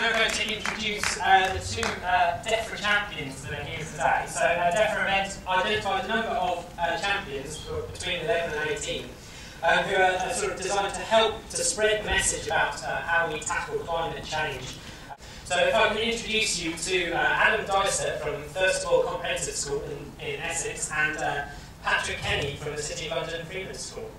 I'm going to introduce the two DEFRA champions that are here today. So DEFRA event identified a number of champions between 11 and 18 who are sort of designed to help to spread the message about how we tackle climate change. So if I can introduce you to Adam Dysart from First of All Comprehensive School in Essex and Patrick Kenny from the City of London Freeman School.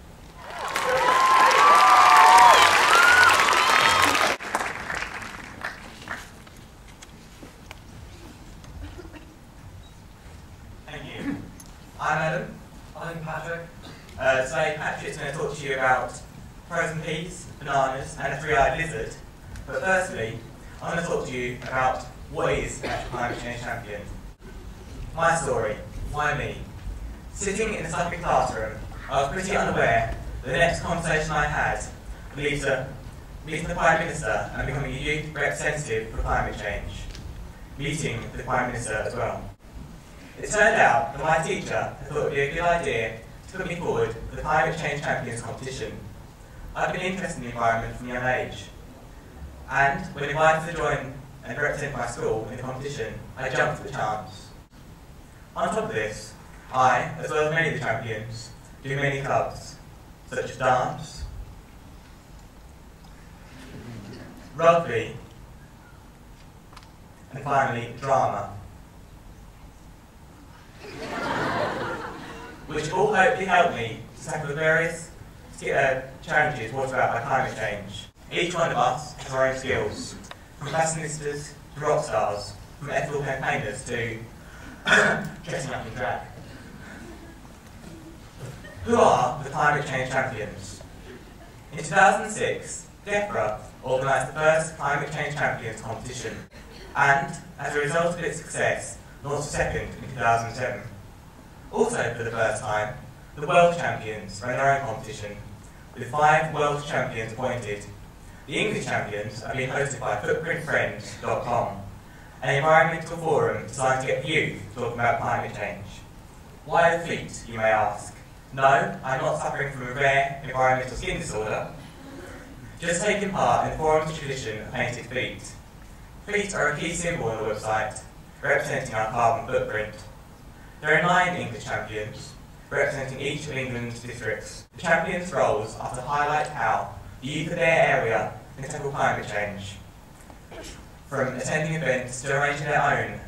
Thank you. I'm Adam. I'm Patrick. Today Patrick's going to talk to you about frozen peas, bananas and a three-eyed lizard. But firstly, I'm going to talk to you about what is a climate change champion. My story, why me? Sitting in a stuffy classroom, I was pretty unaware that the next conversation I had would lead to meeting the Prime Minister and becoming a youth representative for climate change. Meeting the Prime Minister as well. It turned out that my teacher had thought it would be a good idea to put me forward for the Climate Change Champions competition. I'd been interested in the environment from a young age, and when invited to join and represent my school in the competition, I jumped at the chance. On top of this, I, as well as many of the champions, do many clubs, such as dance, rugby, and finally, drama, which all hopefully help me to tackle the various challenges brought about by climate change. Each one of us has our own skills, from fashionistas to rock stars, from ethical campaigners to dressing up in drag. Who are the climate change champions? In 2006, DEFRA organised the first Climate Change Champions competition, and as a result of its success, launched a second in 2007. Also, for the first time, the World Champions ran their own competition, with 5 World Champions appointed. The English Champions are being hosted by footprintfriends.com, an environmental forum designed to get youth talking about climate change. Why the feet, you may ask? No, I'm not suffering from a rare environmental skin disorder, just taking part in the forum's tradition of painted feet. Feet are a key symbol on the website, representing our carbon footprint. There are 9 English champions, representing each of England's districts. The champions' roles are to highlight how the youth of their area can tackle climate change, from attending events to arranging their own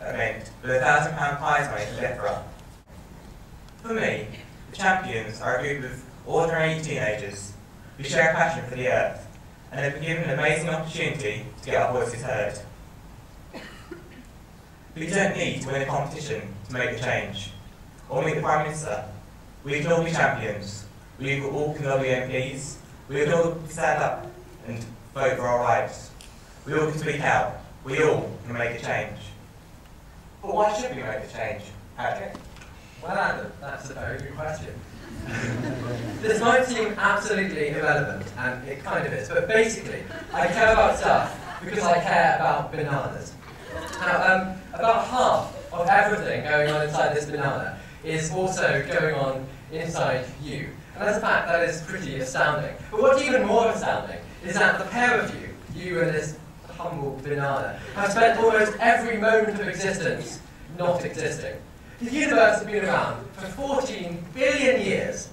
event with a £1,000 prize money for DEFRA. For me, the champions are a group of ordinary teenagers who share a passion for the earth and have been given an amazing opportunity to get our voices heard. We don't need to win a competition to make a change, or meet the Prime Minister. We can all be champions. We all can all be MPs. We can all stand up and vote for our rights. We all can speak out. We all can make a change. But why should we make a change, Patrick? Well, Adam, that's a very good question. This might seem absolutely irrelevant, and it kind of is, but basically, I care about stuff because I care about bananas. Now, about half of everything going on inside this banana is also going on inside you. And as a fact, that is pretty astounding. But what's even more astounding is that the pair of you and this humble banana, have spent almost every moment of existence not existing. The universe has been around for 14 billion years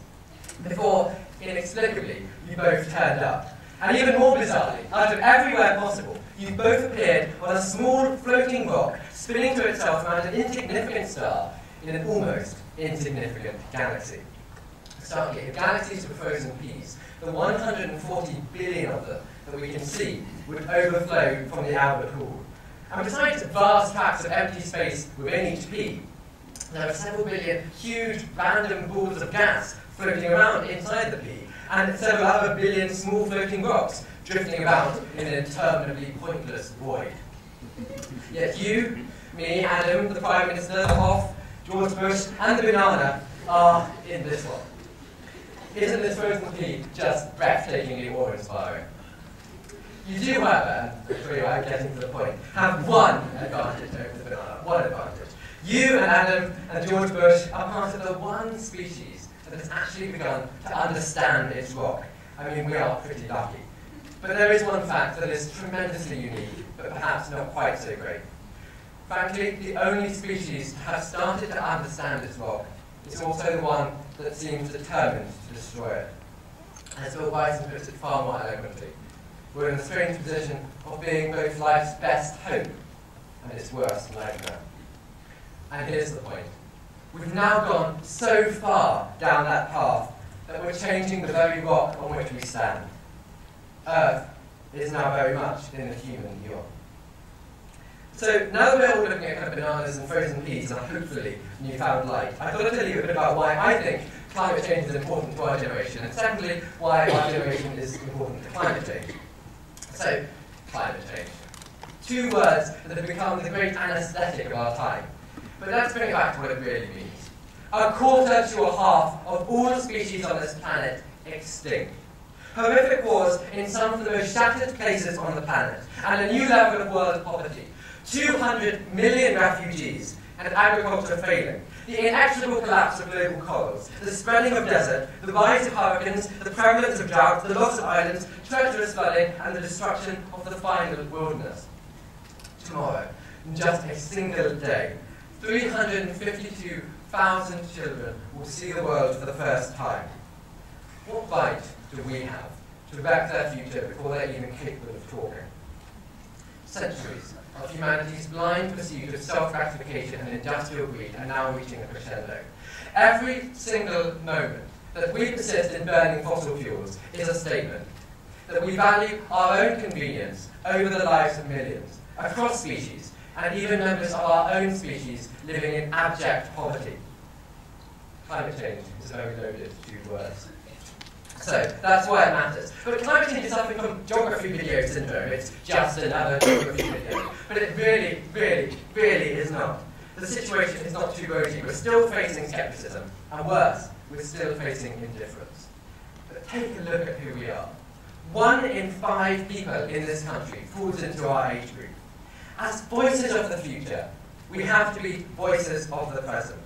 before, inexplicably, you both turned up. And even more bizarrely, out of everywhere possible, you both appeared on a small floating rock spinning to itself around an insignificant star in an almost insignificant galaxy. Stargate, if galaxies were frozen peas, the 140 billion of them that we can see would overflow from the Albert Hall. And besides vast tracts of empty space within each pea, there are several billion huge random balls of gas floating around inside the pea, and several other billion small floating rocks drifting about in an interminably pointless void. Yet you, me, Adam, the Prime Minister, the Hoff, George Bush, and the banana are in this one. Isn't this frozen pea just breathtakingly awe-inspiring? You do, however, I'm getting to the point, have one advantage over the banana, one advantage. You and Adam and George Bush are part of the one species that has actually begun to understand its rock. I mean, we are pretty lucky. But there is one fact that is tremendously unique, but perhaps not quite so great. Frankly, the only species to have started to understand this rock is also the one that seems determined to destroy it. As Bill Bryson puts it far more eloquently, we're in the strange position of being both life's best hope and its worst nightmare. And here's the point. We've now gone so far down that path that we're changing the very rock on which we stand. Earth is now very much in the human eon. So now that we're all looking at kind of bananas and frozen peas and hopefully newfound light, I thought I'd tell you a bit about why I think climate change is important to our generation, and secondly, why our generation is important to climate change. So, climate change. Two words that have become the great anaesthetic of our time. But let's bring it back to what it really means. A quarter to a half of all the species on this planet extinct. Horrific wars in some of the most shattered places on the planet, and a new level of world poverty. 200 million refugees, and agriculture failing. The inexorable collapse of global corals, the spreading of desert, the rise of hurricanes, the prevalence of drought, the loss of islands, treacherous flooding, and the destruction of the final wilderness. Tomorrow, in just a single day, 352,000 children will see the world for the first time. What right do we have to wreck their future before they're even capable of talking? Centuries of humanity's blind pursuit of self-gratification and industrial greed are now reaching a crescendo. Every single moment that we persist in burning fossil fuels is a statement that we value our own convenience over the lives of millions, across species, and even members of our own species living in abject poverty. Climate change is a very loaded two words. So, that's why it matters. But climate change is something from geography video syndrome. It's just another geography video. But it really, really, really is not. The situation is not too rosy. We're still facing skepticism. And worse, we're still facing indifference. But take a look at who we are. 1 in 5 people in this country falls into our age group. As voices of the future, we have to be voices of the present.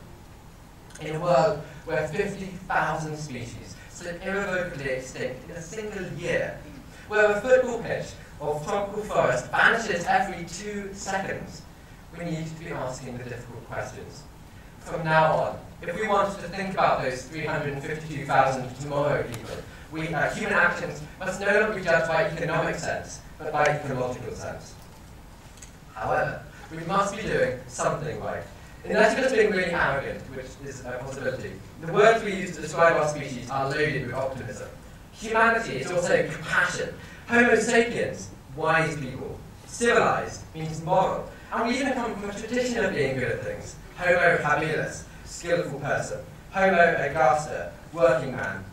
In a world where 50,000 species slip irrevocably extinct in a single year, where a football pitch of tropical forest vanishes every 2 seconds, we need to be asking the difficult questions. From now on, if we want to think about those 352,000 tomorrow people, human actions must no longer be judged by economic sense, but by ecological sense. However, we must be doing something right. Unless we're just being really arrogant, which is a possibility, the words we use to describe our species are loaded with optimism. Humanity is also compassion. Homo sapiens, wise people. Civilized means moral. And we even come from a tradition of being good at things. Homo habilis, skillful person. Homo ergaster, working man.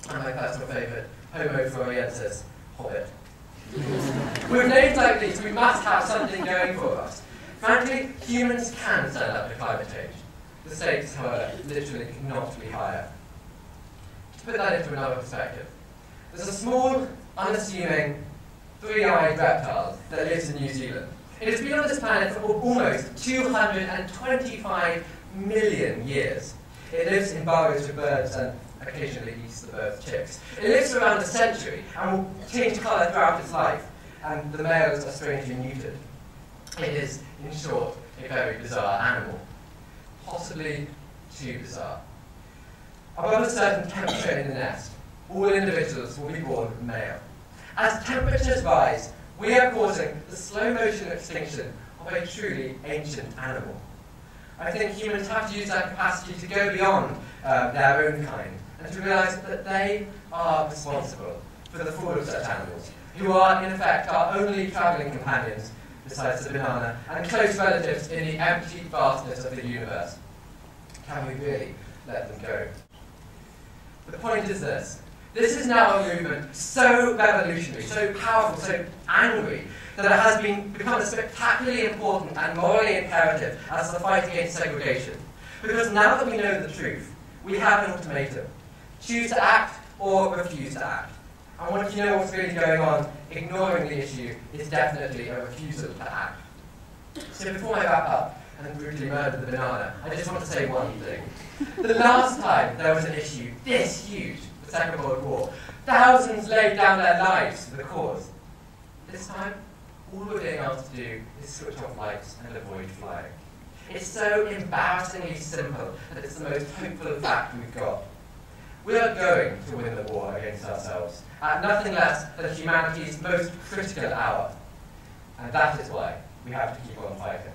And my personal favourite, Homo floresiensis, hobbit. With names like these, we must have something going for us. Frankly, humans can stand up to climate change. The stakes, however, literally cannot be higher. To put that into another perspective, there's a small, unassuming, 3-eyed reptile that lives in New Zealand. It has been on this planet for almost 225 million years. It lives in burrows with birds and occasionally eats the birds' chicks. It lives for around a century and will change colour throughout its life, and the males are strangely neutered. It is, in short, a very bizarre animal. Possibly too bizarre. Above a certain temperature in the nest, all individuals will be born male. As temperatures rise, we are causing the slow motion extinction of a truly ancient animal. I think humans have to use that capacity to go beyond their own kind and to realise that they are responsible for the fall of such animals, who are, in effect, our only travelling companions besides the banana, and close relatives in the empty vastness of the universe. Can we really let them go? The point is this. This is now a movement so revolutionary, so powerful, so angry, that it has become as spectacularly important and morally imperative as the fight against segregation. Because now that we know the truth, we have an ultimatum. Choose to act or refuse to act. And once you know what's really going on, ignoring the issue is definitely a refusal to act. So before I wrap up and brutally murder the banana, I just want to say one thing. The last time there was an issue this huge, the Second World War, Thousands laid down their lives for the cause. This time, all we're being asked to do is switch off lights and avoid flying. It's so embarrassingly simple that it's the most hopeful fact we've got. We are going to win the war against ourselves at nothing less than humanity's most critical hour. And that is why we have to keep on fighting.